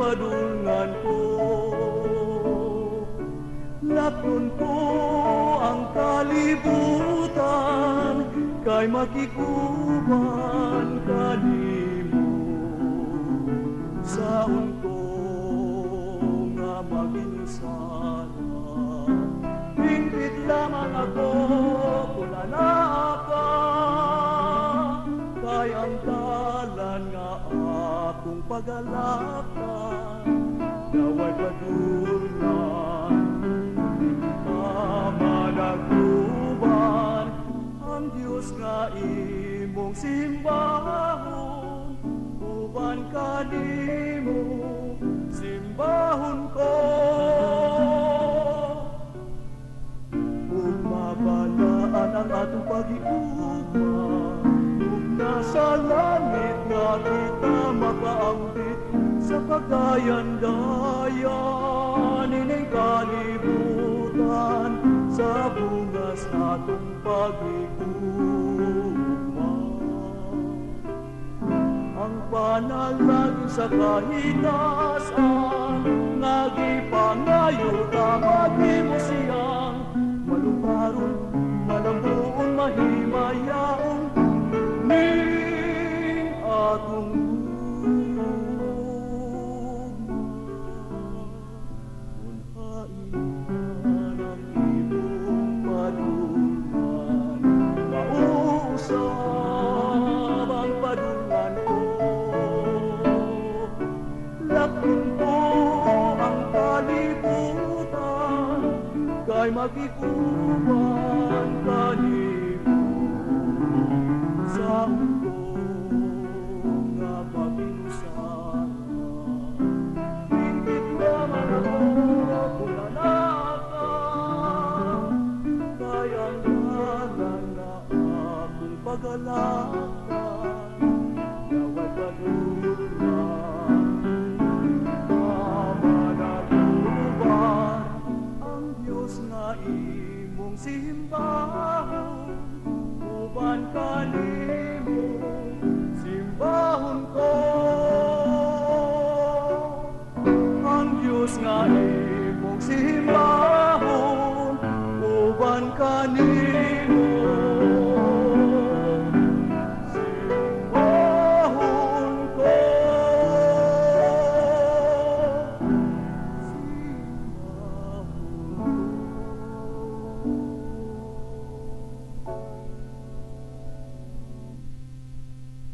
padulngan ko. Lakon ko ang kalibutan, kay makikuban kanimo. Saon ko nga maginsala, hingpit lamang ako kula na ka, kay ang dalan nga akong pagalakan, naway padulngan. Managtuban ang Diyos nga imong simbahon, uban kanimo simbahon ko. Kung mabalaan ang atong pag-iuban, kung nasa langit nga kita makaambit, sa pagdayan-dayan ining kalibutan, sa bungas atong pag-iuman. Ang panalangin sa kahitasan, nagipangayo tamad mo siyang malumparon, malambuon, mahimayaon ning atong ang padulngan ko. Lakon ko ang kalibutan, kay makikuban kanimo. Sa ko nga paginusana, hingpit naman ako kula na ka, kay ang dalan na akong pagalakan, naway padulngan. Managtuban ang Diyos nga imong simbahon, uban kanimo simbahon ko. Ang Diyos nga